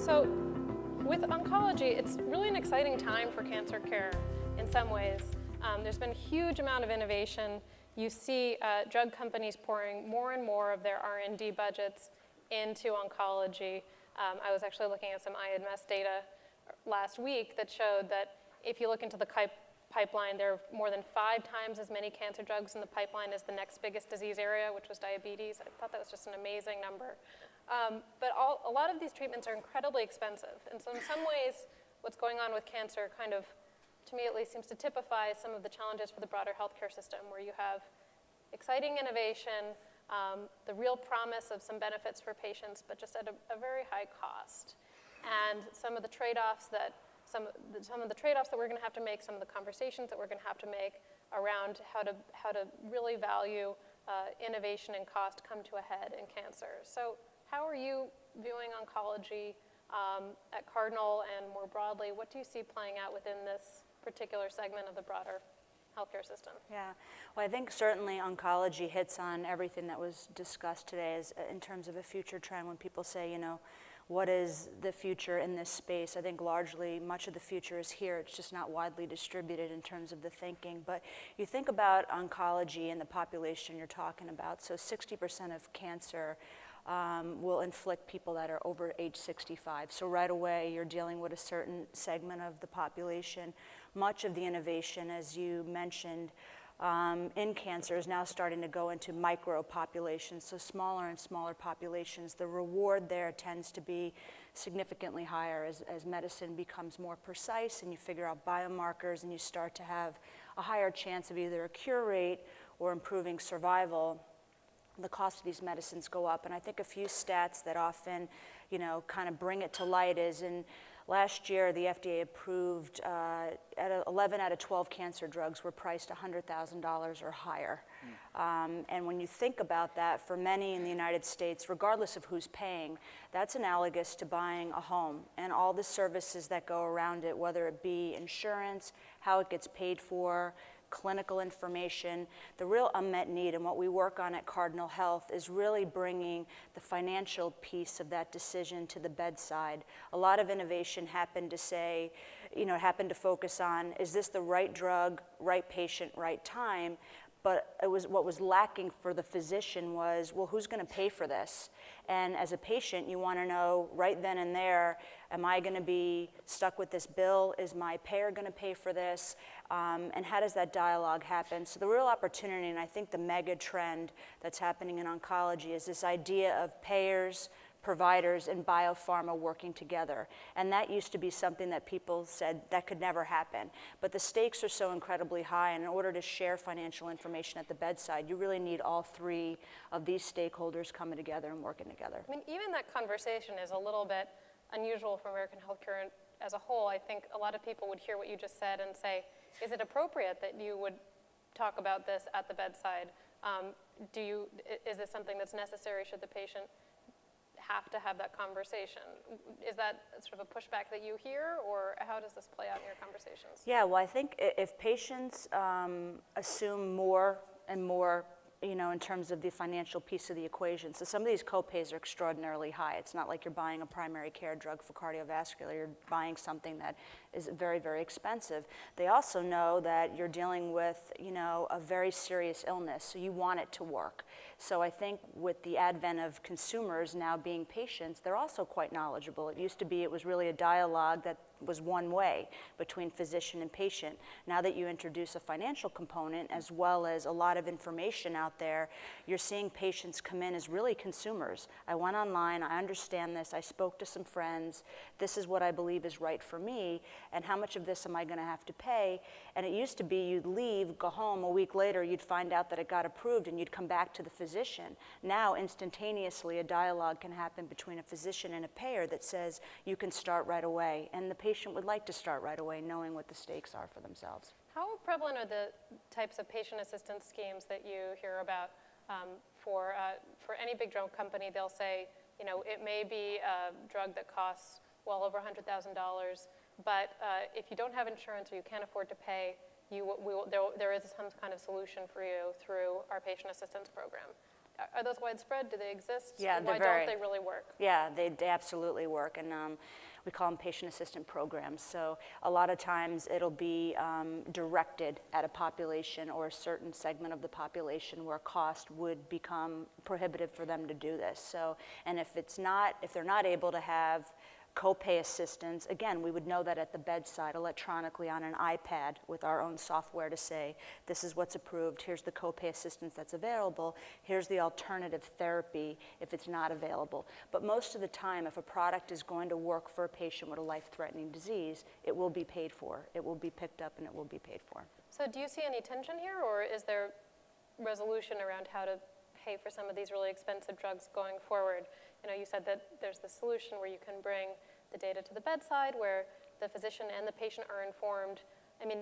So with oncology, it's really an exciting time for cancer care in some ways. There's been a huge amount of innovation. You see drug companies pouring more and more of their R&D budgets into oncology. I was actually looking at some IMS data last week that showed that if you look into the pipeline, there are more than 5 times as many cancer drugs in the pipeline as the next biggest disease area, which was diabetes. I thought that was just an amazing number. But a lot of these treatments are incredibly expensive. And so in some ways, what's going on with cancer kind of, to me at least, seems to typify some of the challenges for the broader healthcare system, where you have exciting innovation, the real promise of some benefits for patients, but just at a very high cost. And some of the trade-offs that some of the trade-offs that we're going to have to make, some of the conversations that we're going to have to make around how to really value innovation and cost come to a head in cancer. So how are you viewing oncology at Cardinal, and more broadly, what do you see playing out within this particular segment of the broader healthcare system? Yeah, well, I think certainly oncology hits on everything that was discussed today in terms of a future trend. When people say, you know, what is the future in this space? I think largely much of the future is here. It's just not widely distributed in terms of the thinking. But you think about oncology and the population you're talking about. So 60% of cancer will inflict people that are over age 65. So right away, you're dealing with a certain segment of the population. Much of the innovation, as you mentioned, in cancer is now starting to go into micro populations, so smaller and smaller populations. The reward there tends to be significantly higher as medicine becomes more precise and you figure out biomarkers and you start to have a higher chance of either a cure rate or improving survival. The cost of these medicines go up. And I think a few stats that often, you know, kind of bring it to light is last year, the FDA approved 11 out of 12 cancer drugs were priced $100,000 or higher. And when you think about that, for many in the United States, regardless of who's paying, that's analogous to buying a home and all the services that go around it, whether it be insurance, how it gets paid for, clinical information. The real unmet need and what we work on at Cardinal Health is really bringing the financial piece of that decision to the bedside. A lot of innovation happened to focus on, is this the right drug, right patient, right time? But what was lacking for the physician was, well, who's going to pay for this? And as a patient, you want to know right then and there, am I going to be stuck with this bill? Is my payer going to pay for this? And how does that dialogue happen? So the real opportunity, and I think the mega trend that's happening in oncology, is this idea of payers, providers, and biopharma working together. And that used to be something that people said that could never happen. But the stakes are so incredibly high, and in order to share financial information at the bedside, you really need all 3 of these stakeholders coming together and working together. I mean, even that conversation is a little bit unusual for American healthcare as a whole. I think a lot of people would hear what you just said and say, is it appropriate that you would talk about this at the bedside? Is this something that's necessary? Should the patient have to have that conversation? Is that sort of a pushback that you hear, or how does this play out in your conversations? Yeah, well, I think if patients assume more and more, you know, in terms of the financial piece of the equation. So some of these copays are extraordinarily high. It's not like you're buying a primary care drug for cardiovascular. You're buying something that is very, very expensive. They also know that you're dealing with, you know, a very serious illness, so you want it to work. So I think with the advent of consumers now being patients, they're also quite knowledgeable. It used to be, it was really a dialogue that was one way between physician and patient. Now that you introduce a financial component as well as a lot of information out there, you're seeing patients come in as really consumers. I went online, I understand this, I spoke to some friends, this is what I believe is right for me, and how much of this am I going to have to pay? And it used to be you'd leave, go home, a week later you'd find out that it got approved and you'd come back to the physician. Now instantaneously a dialogue can happen between a physician and a payer that says you can start right away, and the patient would like to start right away knowing what the stakes are for themselves. How prevalent are the types of patient assistance schemes that you hear about for any big drug company? They'll say, you know, it may be a drug that costs well over $100,000, but if you don't have insurance or you can't afford to pay, there is some kind of solution for you through our patient assistance program. are those widespread? Do they exist? Yeah, Why don't they really work? Yeah, they absolutely work, and we call them patient assistance programs. So a lot of times it'll be directed at a population or a certain segment of the population where cost would become prohibitive for them to do this. So, and if they're not able to have copay assistance, again, we would know that at the bedside electronically on an iPad with our own software to say, this is what's approved, here's the copay assistance that's available, here's the alternative therapy if it's not available. But most of the time, if a product is going to work for a patient with a life-threatening disease, it will be paid for. It will be picked up and it will be paid for. So do you see any tension here, or is there resolution around how to pay for some of these really expensive drugs going forward? You know, you said that there's the solution where you can bring the data to the bedside, where the physician and the patient are informed. I mean,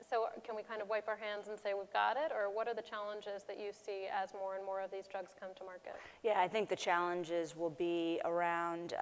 so can we kind of wipe our hands and say we've got it, or what are the challenges that you see as more and more of these drugs come to market? Yeah, I think the challenges will be around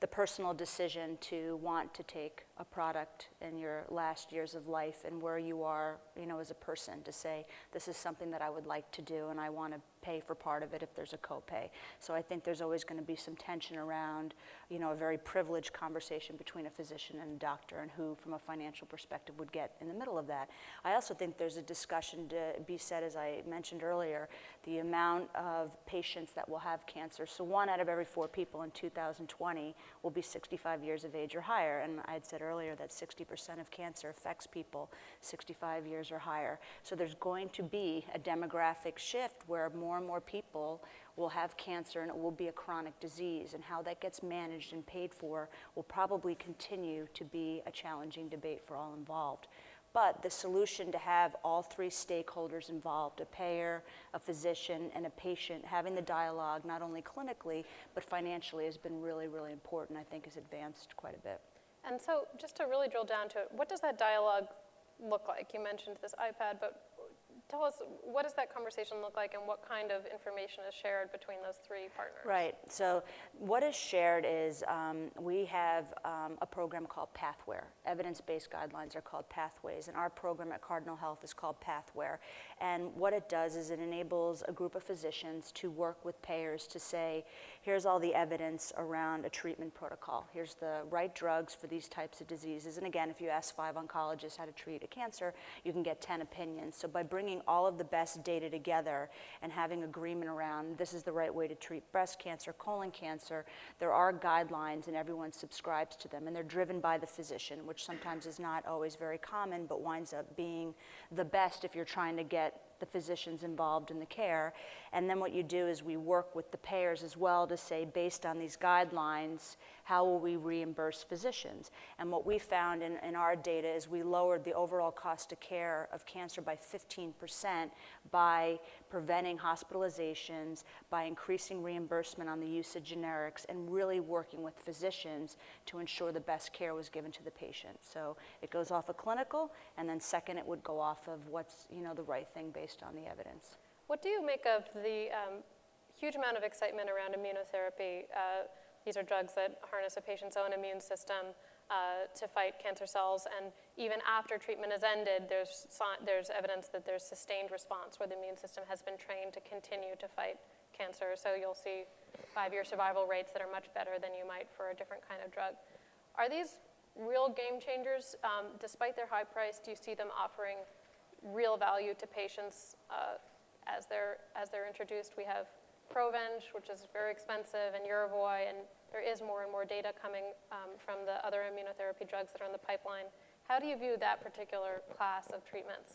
the personal decision to want to take a product in your last years of life and where you are, you know, as a person, to say, this is something that I would like to do and I want to pay for part of it if there's a copay. So I think there's always going to be some tension around, you know, a very privileged conversation between a physician and a doctor, and who, from a financial perspective, would get in the middle of that. I also think there's a discussion to be said, as I mentioned earlier, the amount of patients that will have cancer. So 1 out of every 4 people in 2020 will be 65 years of age or higher, and I had said earlier that 60% of cancer affects people 65 years or higher. So there's going to be a demographic shift where more and more people will have cancer, and it will be a chronic disease, and how that gets managed and paid for will probably continue to be a challenging debate for all involved. But the solution to have all 3 stakeholders involved, a payer, a physician, and a patient, having the dialogue not only clinically but financially, has been really, really important. I think has advanced quite a bit. And so just to really drill down to it, what does that dialogue look like? You mentioned this iPad, but tell us, what does that conversation look like, and what kind of information is shared between those 3 partners? Right. So what is shared is we have a program called Pathware. Evidence-based guidelines are called Pathways, and our program at Cardinal Health is called Pathware. And what it does is it enables a group of physicians to work with payers to say, here's all the evidence around a treatment protocol. Here's the right drugs for these types of diseases. And again, if you ask 5 oncologists how to treat a cancer, you can get 10 opinions. So by bringing all of the best data together and having agreement around this is the right way to treat breast cancer, colon cancer, there are guidelines and everyone subscribes to them, and they're driven by the physician, which sometimes is not always very common, but winds up being the best if you're trying to get the physicians involved in the care. And then what you do is we work with the payers as well to say, based on these guidelines, how will we reimburse physicians? And what we found in our data is we lowered the overall cost of care of cancer by 15% by preventing hospitalizations, by increasing reimbursement on the use of generics, and really working with physicians to ensure the best care was given to the patient. So it goes off of clinical, and then second, it would go off of what's, you know, the right thing based on the evidence. What do you make of the huge amount of excitement around immunotherapy? These are drugs that harness a patient's own immune system to fight cancer cells, and even after treatment has ended, there's evidence that there's sustained response where the immune system has been trained to continue to fight cancer. So you'll see 5-year survival rates that are much better than you might for a different kind of drug. Are these real game changers? Despite their high price, do you see them offering real value to patients as they're introduced? We have Provenge, which is very expensive, and Yervoy, and there is more and more data coming from the other immunotherapy drugs that are in the pipeline. How do you view that particular class of treatments?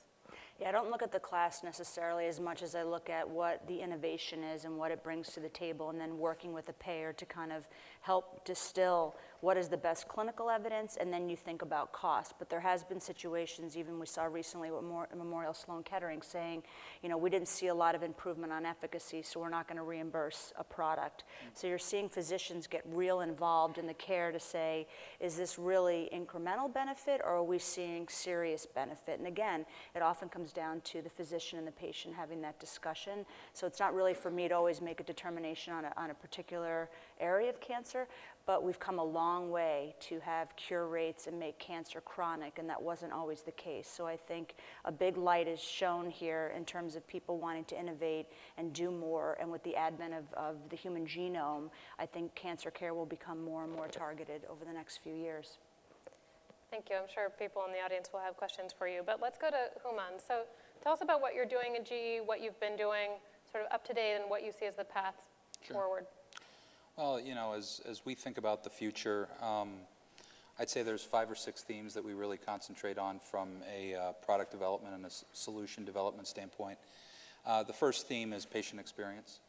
Yeah, I don't look at the class necessarily as much as I look at what the innovation is and what it brings to the table, and then working with a payer to kind of help distill what is the best clinical evidence, and then you think about cost. But there has been situations, even we saw recently with Memorial Sloan Kettering, saying, you know, we didn't see a lot of improvement on efficacy, so we're not going to reimburse a product. So you're seeing physicians get real involved in the care to say, is this really incremental benefit, or are we seeing serious benefit? And again, it often comes down to the physician and the patient having that discussion. So it's not really for me to always make a determination on a particular area of cancer, but we've come a long way to have cure rates and make cancer chronic, and that wasn't always the case. So I think a big light is shown here in terms of people wanting to innovate and do more, and with the advent of the human genome, I think cancer care will become more and more targeted over the next few years. Thank you. I'm sure people in the audience will have questions for you, but let's go to Human. So tell us about what you're doing at GE, what you've been doing, sort of up to date, and what you see as the path forward. Well, you know, as we think about the future, I'd say there's 5 or 6 themes that we really concentrate on from a product development and a solution development standpoint. The first theme is patient experience.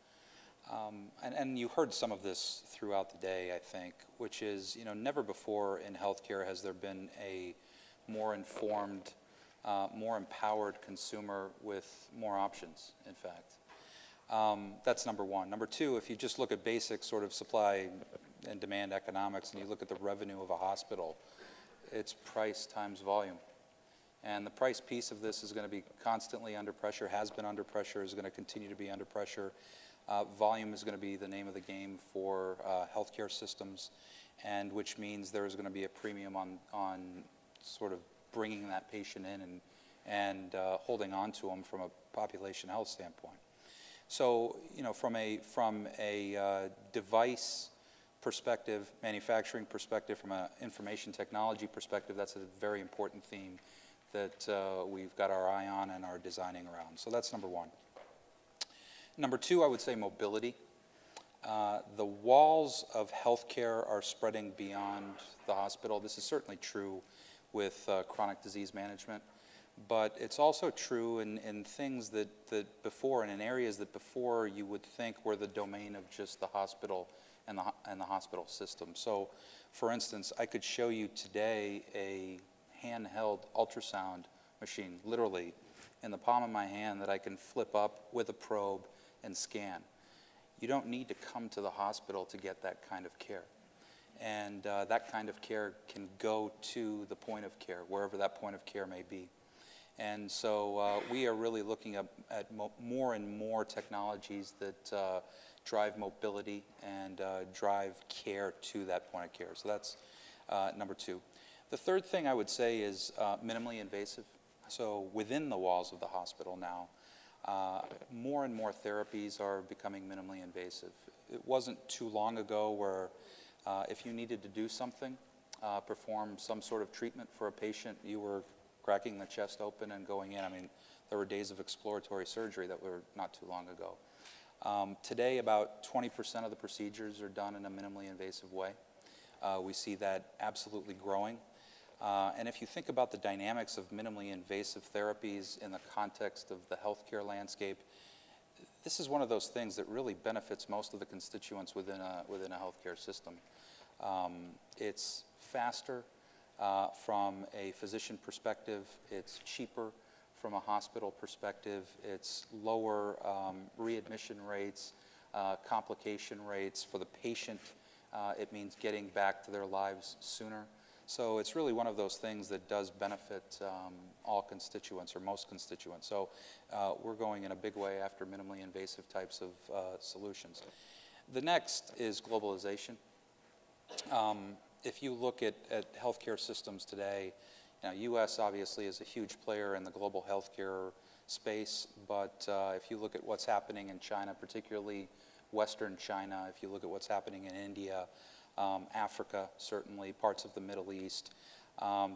And you heard some of this throughout the day, I think, which is, you know, never before in healthcare has there been a more informed, more empowered consumer with more options, in fact. That's number one. Number two, if you just look at basic sort of supply and demand economics and you look at the revenue of a hospital, it's price times volume. And the price piece of this is going to be constantly under pressure, has been under pressure, is going to continue to be under pressure. Volume is going to be the name of the game for healthcare systems, and which means there is going to be a premium on sort of bringing that patient in and holding on to them from a population health standpoint. So, you know, from a device perspective, manufacturing perspective, from an information technology perspective, that's a very important theme that we've got our eye on and are designing around. So that's number one. Number two, I would say mobility. The walls of healthcare are spreading beyond the hospital. This is certainly true with chronic disease management, but it's also true in things that before, and in areas that before you would think were the domain of just the hospital and the hospital system. So, for instance, I could show you today a handheld ultrasound machine, literally in the palm of my hand, that I can flip up with a probe and scan. You don't need to come to the hospital to get that kind of care. And that kind of care can go to the point of care, wherever that point of care may be. And so we are really looking at more and more technologies that drive mobility and drive care to that point of care. So that's number two. The third thing I would say is minimally invasive. So within the walls of the hospital now, more and more therapies are becoming minimally invasive. It wasn't too long ago where if you needed to do something, perform some sort of treatment for a patient, you were cracking the chest open and going in. I mean, there were days of exploratory surgery that were not too long ago. Today, about 20% of the procedures are done in a minimally invasive way. We see that absolutely growing. And if you think about the dynamics of minimally invasive therapies in the context of the healthcare landscape, this is one of those things that really benefits most of the constituents within a healthcare system. It's faster from a physician perspective. It's cheaper from a hospital perspective. It's lower readmission rates, complication rates. For the patient, it means getting back to their lives sooner. So it's really one of those things that does benefit all constituents or most constituents. So we're going in a big way after minimally invasive types of solutions. The next is globalization. If you look at healthcare systems today, you know, U.S. obviously is a huge player in the global healthcare space, but if you look at what's happening in China, particularly Western China, if you look at what's happening in India, Africa, certainly, parts of the Middle East,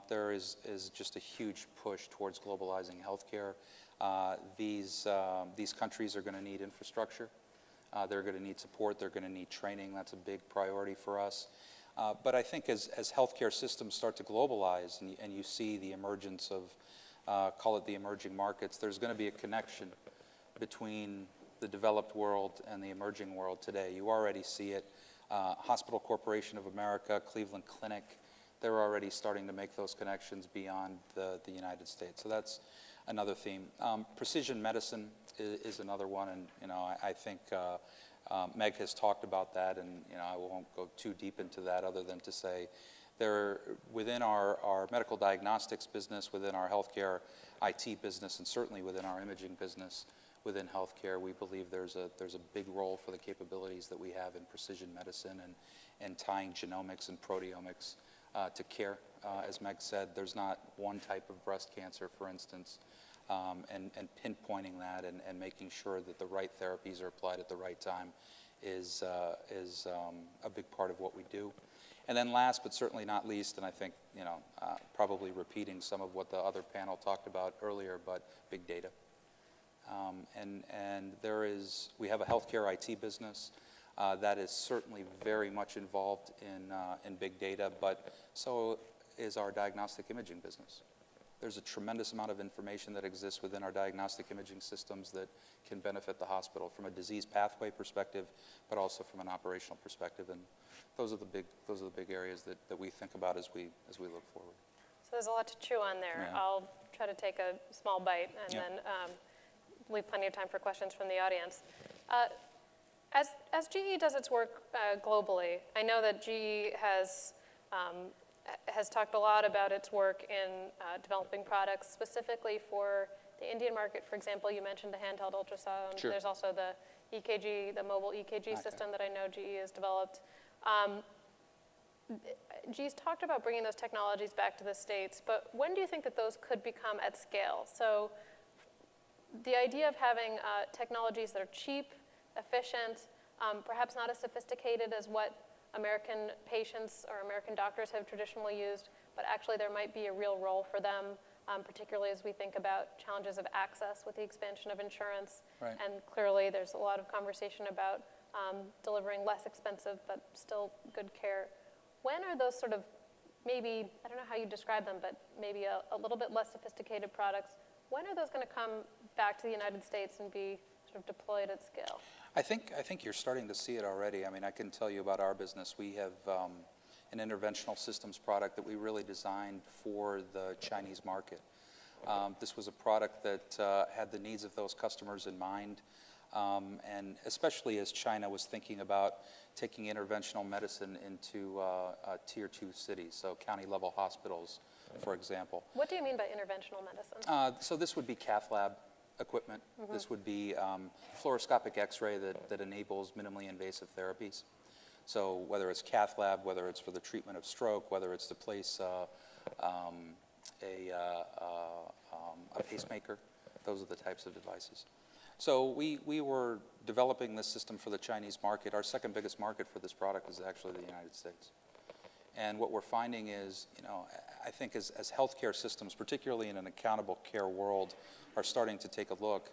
there is just a huge push towards globalizing healthcare. These countries are going to need infrastructure. They're going to need support. They're going to need training. That's a big priority for us. But I think as healthcare systems start to globalize and you see the emergence of, call it the emerging markets, there's going to be a connection between the developed world and the emerging world today. You already see it. Hospital Corporation of America, Cleveland Clinic, they're already starting to make those connections beyond the United States. So that's another theme. Precision medicine is another one, and you know, I think Meg has talked about that, and you know, I won't go too deep into that other than to say within our medical diagnostics business, within our healthcare IT business, and certainly within our imaging business, within healthcare. We believe there's a big role for the capabilities that we have in precision medicine and tying genomics and proteomics to care. As Meg said, there's not one type of breast cancer, for instance, and pinpointing that and making sure that the right therapies are applied at the right time is a big part of what we do. And then last but certainly not least, and I think, probably repeating some of what the other panel talked about earlier, but big data. And we have a healthcare IT business that is certainly very much involved in big data, but so is our diagnostic imaging business. There's a tremendous amount of information that exists within our diagnostic imaging systems that can benefit the hospital from a disease pathway perspective, but also from an operational perspective. And those are the big areas that we think about as we look forward. So there's a lot to chew on there. Yeah. I'll try to take a small bite and Yep. then leave plenty of time for questions from the audience. As GE does its work globally, I know that GE has talked a lot about its work in developing products specifically for the Indian market. For example, you mentioned the handheld ultrasound. Sure. There's also the EKG, the mobile EKG system that I know GE has developed. GE's talked about bringing those technologies back to the States, but when do you think that those could become at scale? So the idea of having technologies that are cheap, efficient, perhaps not as sophisticated as what American patients or American doctors have traditionally used, but actually there might be a real role for them, particularly as we think about challenges of access with the expansion of insurance. Right. And clearly there's a lot of conversation about delivering less expensive but still good care. When are those sort of maybe, I don't know how you describe them, but maybe a little bit less sophisticated products, when are those going to come back to the United States and be sort of deployed at scale? I think you're starting to see it already. I mean, I can tell you about our business. We have an interventional systems product that we really designed for the Chinese market. This was a product that had the needs of those customers in mind, and especially as China was thinking about taking interventional medicine into tier 2 cities, so county level hospitals, for example. What do you mean by interventional medicine? So this would be cath lab equipment. Mm-hmm. This would be fluoroscopic x-ray that enables minimally invasive therapies. So whether it's cath lab, whether it's for the treatment of stroke, whether it's to place a pacemaker, those are the types of devices. So we were developing this system for the Chinese market. Our second biggest market for this product is actually the United States. And what we're finding is, I think as healthcare systems, particularly in an accountable care world, are starting to take a look,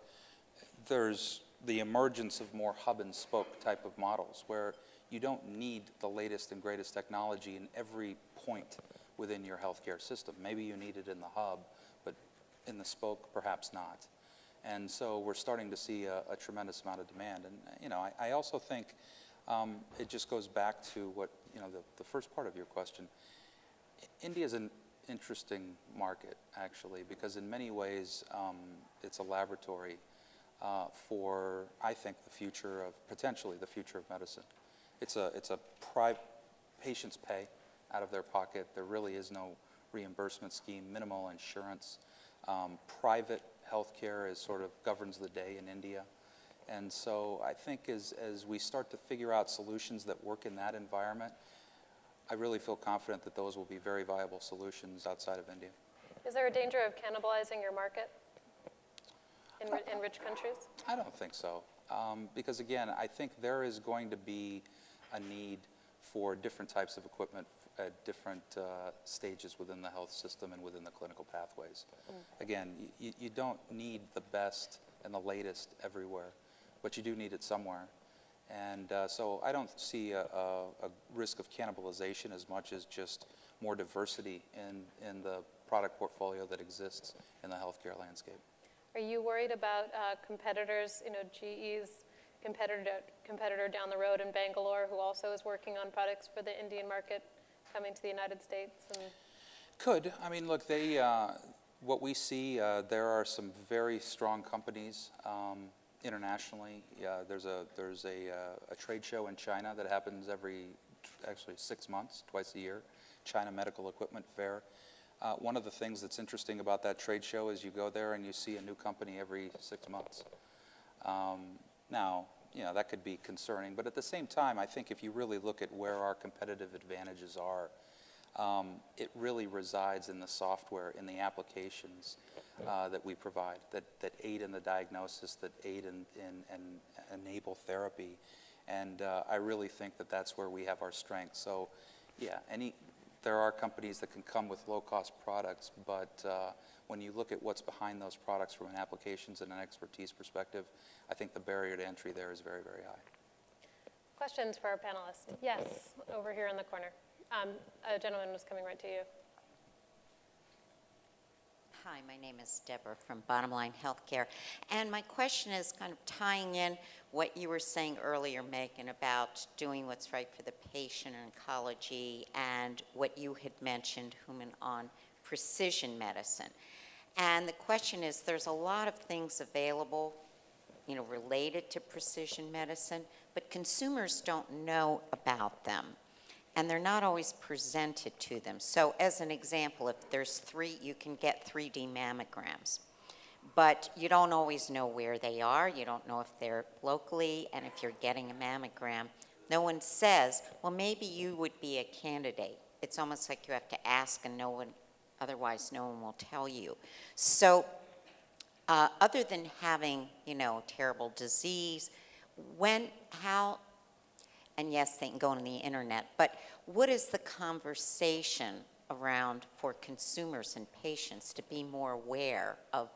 there's the emergence of more hub and spoke type of models where you don't need the latest and greatest technology in every point within your healthcare system. Maybe you need it in the hub, but in the spoke, perhaps not. And so we're starting to see a tremendous amount of demand. And, I also think it just goes back to what, the first part of your question. India is an interesting market, actually, because in many ways it's a laboratory for, I think, potentially the future of medicine. It's a private, patients pay out of their pocket. There really is no reimbursement scheme, minimal insurance. Private healthcare is sort of governs the day in India. And so I think as we start to figure out solutions that work in that environment, I really feel confident that those will be very viable solutions outside of India. Is there a danger of cannibalizing your market in rich countries? I don't think so. Because again, I think there is going to be a need for different types of equipment at different stages within the health system and within the clinical pathways. Again, you don't need the best and the latest everywhere, but you do need it somewhere. And so I don't see a risk of cannibalization as much as just more diversity in the product portfolio that exists in the healthcare landscape. Are you worried about competitors, GE's competitor down the road in Bangalore who also is working on products for the Indian market coming to the United States? Could. I mean, look, what we see, there are some very strong companies internationally. There's a trade show in China that happens actually 6 months, twice a year, China Medical Equipment Fair. One of the things that's interesting about that trade show is you go there and you see a new company every 6 months. Now, that could be concerning, but at the same time, I think if you really look at where our competitive advantages are, it really resides in the software, in the applications that we provide, that aid in the diagnosis, that aid and enable therapy. And I really think that that's where we have our strength. So, yeah, there are companies that can come with low-cost products, but when you look at what's behind those products from an applications and an expertise perspective, I think the barrier to entry there is very, very high. Questions for our panelists? Yes, over here in the corner. A gentleman was coming right to you. Hi, my name is Deborah from Bottom Line Healthcare, and my question is kind of tying in what you were saying earlier, Meghan, about doing what's right for the patient in oncology, and what you had mentioned, Human, on precision medicine. And the question is, there's a lot of things available, related to precision medicine, but consumers don't know about them, and they're not always presented to them. So as an example, if there's you can get 3D mammograms, but you don't always know where they are. You don't know if they're locally, and if you're getting a mammogram, no one says, well, maybe you would be a candidate. It's almost like you have to ask, and otherwise no one will tell you. So other than having, terrible disease, and yes, they can go on the internet, but what is the conversation around for consumers and patients to be more aware of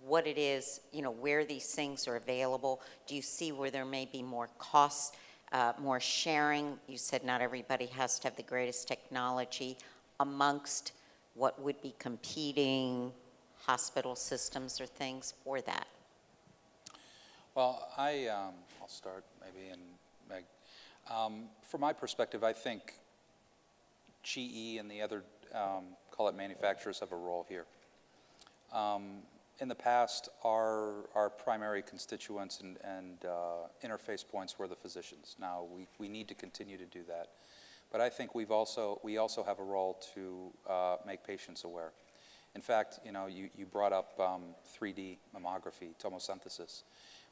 what it is, where these things are available? Do you see where there may be more costs, more sharing? You said not everybody has to have the greatest technology amongst what would be competing hospital systems or things for that. Well, I'll start maybe, and Meg. From my perspective, I think GE and the other, call it manufacturers, have a role here. In the past, our primary constituents and interface points were the physicians. Now, we need to continue to do that. But I think we also have a role to make patients aware. In fact, you brought up 3D mammography, tomosynthesis.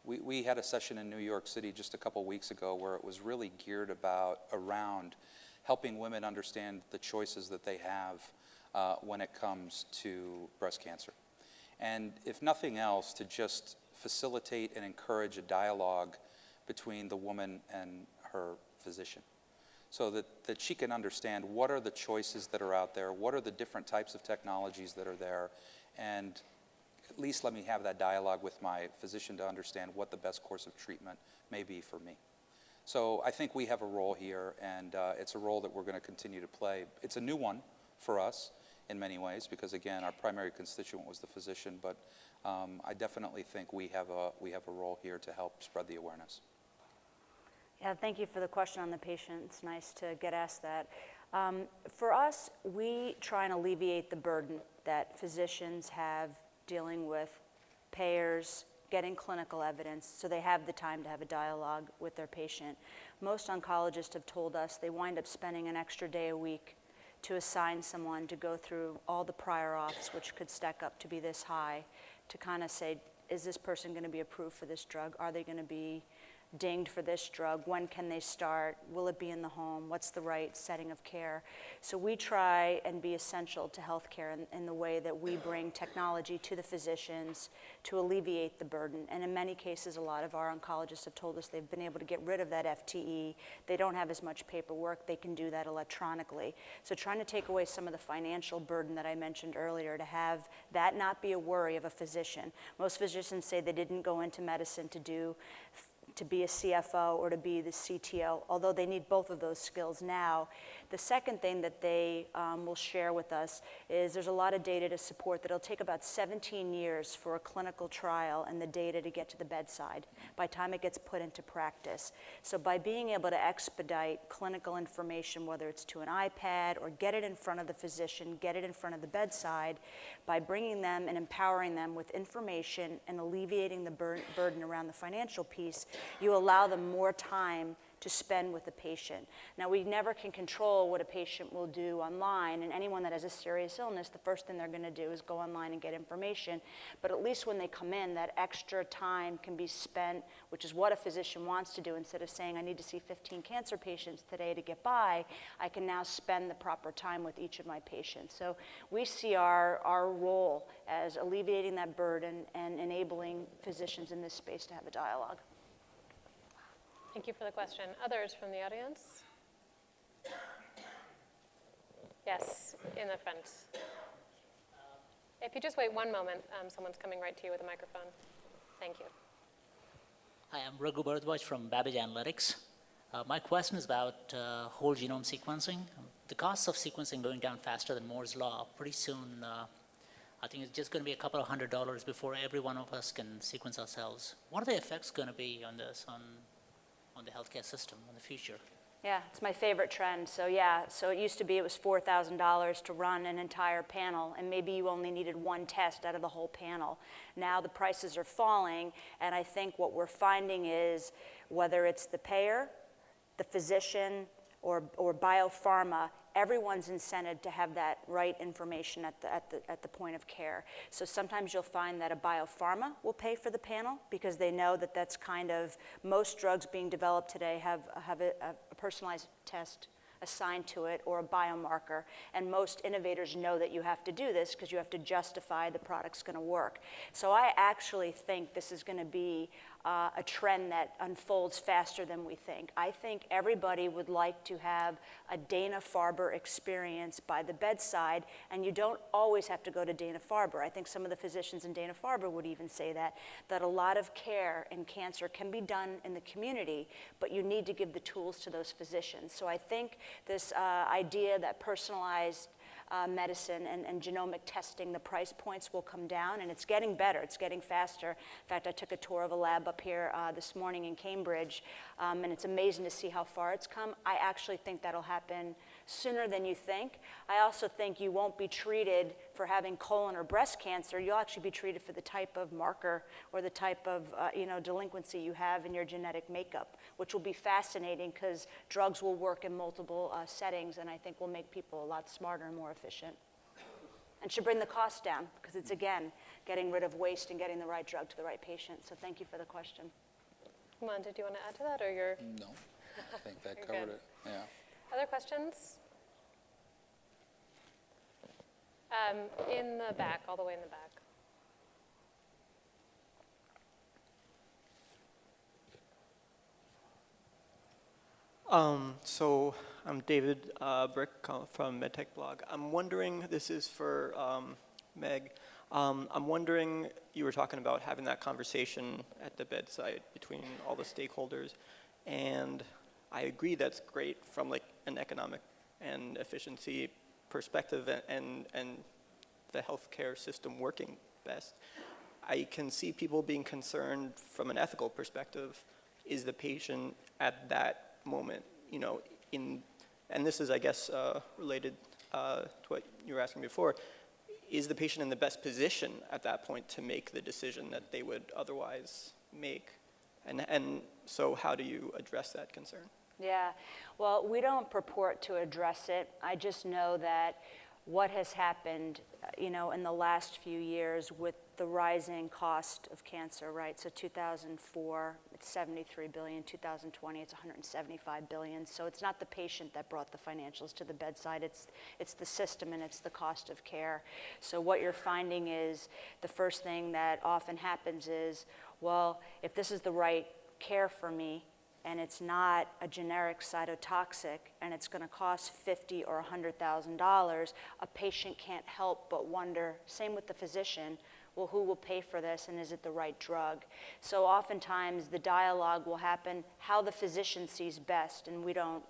We had a session in New York City just a couple weeks ago where it was really geared around helping women understand the choices that they have when it comes to breast cancer. And if nothing else, to just facilitate and encourage a dialogue between the woman and her physician, so that she can understand what are the choices that are out there, what are the different types of technologies that are there, and at least let me have that dialogue with my physician to understand what the best course of treatment may be for me. So I think we have a role here, and it's a role that we're going to continue to play. It's a new one for us in many ways, because again, our primary constituent was the physician, but I definitely think we have a role here to help spread the awareness. Yeah, thank you for the question on the patient. It's nice to get asked that. For us, we try and alleviate the burden that physicians have dealing with payers, getting clinical evidence, so they have the time to have a dialogue with their patient. Most oncologists have told us they wind up spending an extra day a week to assign someone to go through all the prior auths, which could stack up to be this high, to kind of say, is this person going to be approved for this drug? Are they going to be dinged for this drug? When can they start? Will it be in the home? What's the right setting of care? So we try and be essential to healthcare in the way that we bring technology to the physicians to alleviate the burden. And in many cases, a lot of our oncologists have told us they've been able to get rid of that FTE. They don't have as much paperwork. They can do that electronically. So trying to take away some of the financial burden that I mentioned earlier, to have that not be a worry of a physician. Most physicians say they didn't go into medicine to be a CFO or to be the CTO, although they need both of those skills now. The second thing that they will share with us is there's a lot of data to support that it'll take about 17 years for a clinical trial and the data to get to the bedside by the time it gets put into practice. So by being able to expedite clinical information, whether it's to an iPad or get it in front of the physician, get it in front of the bedside, by bringing them and empowering them with information and alleviating the burden around the financial piece, you allow them more time to spend with the patient. Now, we never can control what a patient will do online, and anyone that has a serious illness, the first thing they're going to do is go online and get information. But at least when they come in, that extra time can be spent, which is what a physician wants to do. Instead of saying, I need to see 15 cancer patients today to get by, I can now spend the proper time with each of my patients. So we see our role as alleviating that burden and enabling physicians in this space to have a dialogue. Thank you for the question. Others from the audience? Yes, in the front. If you just wait one moment, someone's coming right to you with a microphone. Thank you. Hi, I'm Raghu Bharadwaj from Babbage Analytics. My question is about whole genome sequencing. The costs of sequencing going down faster than Moore's law. Pretty soon, I think it's just going to be a couple of $100 before every one of us can sequence ourselves. What are the effects going to be on this, on the healthcare system in the future? Yeah, it's my favorite trend. So yeah, so it used to be it was $4,000 to run an entire panel, and maybe you only needed one test out of the whole panel. Now the prices are falling, and I think what we're finding is whether it's the payer, the physician, or biopharma, everyone's incented to have that right information at the point of care. So sometimes you'll find that a biopharma will pay for the panel because they know that that's kind of, most drugs being developed today have a personalized test assigned to it or a biomarker, and most innovators know that you have to do this because you have to justify the product's going to work. So I actually think this is going to be a trend that unfolds faster than we think. I think everybody would like to have a Dana-Farber experience by the bedside, and you don't always have to go to Dana-Farber. I think some of the physicians in Dana-Farber would even say that a lot of care in cancer can be done in the community, but you need to give the tools to those physicians. So I think this idea that personalized medicine and genomic testing, the price points will come down, and it's getting better, it's getting faster. In fact, I took a tour of a lab up here this morning in Cambridge, and it's amazing to see how far it's come. I actually think that'll happen sooner than you think. I also think you won't be treated for having colon or breast cancer. You'll actually be treated for the type of marker or the type of delinquency you have in your genetic makeup, which will be fascinating because drugs will work in multiple settings, and I think will make people a lot smarter and more efficient. And should bring the cost down because it's, again, getting rid of waste and getting the right drug to the right patient. So thank you for the question. Iman, did you want to add to that, or you're? No, I think that You're covered good. it, yeah. Other questions? In the back, all the way in the back. So I'm David Brick from MedTech Blog. I'm wondering, this is for Meg, I'm wondering, you were talking about having that conversation at the bedside between all the stakeholders, and I agree that's great from like an economic and efficiency perspective and the healthcare system working best. I can see people being concerned from an ethical perspective. Is the patient at that moment, and this is, I guess, related to what you were asking before, is the patient in the best position at that point to make the decision that they would otherwise make? And so how do you address that concern? Yeah, well, we don't purport to address it. I just know that what has happened, in the last few years with the rising cost of cancer, right? So 2004, it's 73 billion. 2020, it's 175 billion. So it's not the patient that brought the financials to the bedside. It's the system and it's the cost of care. So what you're finding is the first thing that often happens is, well, if this is the right care for me, and it's not a generic cytotoxic, and it's going to cost $50,000 or $100,000, a patient can't help but wonder, same with the physician, well, who will pay for this, and is it the right drug? So oftentimes the dialogue will happen how the physician sees best, and we don't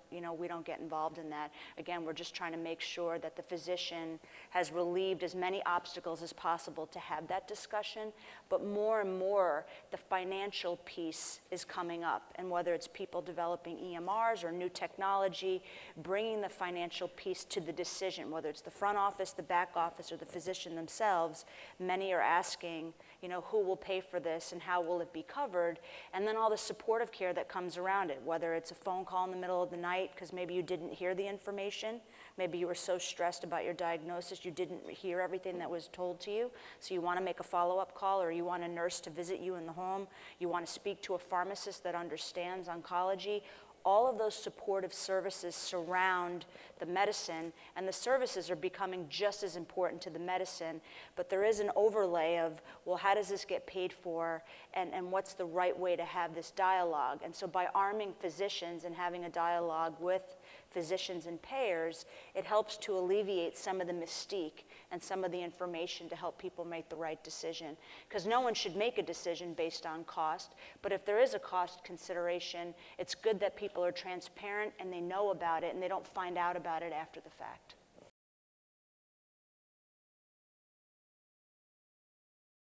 get involved in that. Again, we're just trying to make sure that the physician has relieved as many obstacles as possible to have that discussion, but more and more the financial piece is coming up, and whether it's people developing EMRs or new technology, bringing the financial piece to the decision, whether it's the front office, the back office, or the physician themselves, many are asking, you know, who will pay for this and how will it be covered, and then all the supportive care that comes around it, whether it's a phone call in the middle of the night because maybe you didn't hear the information, maybe you were so stressed about your diagnosis you didn't hear everything that was told to you, so you want to make a follow-up call, or you want a nurse to visit you in the home, you want to speak to a pharmacist that understands oncology. All of those supportive services surround the medicine, and the services are becoming just as important to the medicine, but there is an overlay of, well, how does this get paid for, and what's the right way to have this dialogue? And so by arming physicians and having a dialogue with physicians and payers, it helps to alleviate some of the mystique and some of the information to help people make the right decision. Because no one should make a decision based on cost, but if there is a cost consideration, it's good that people are transparent and they know about it and they don't find out about it after the fact.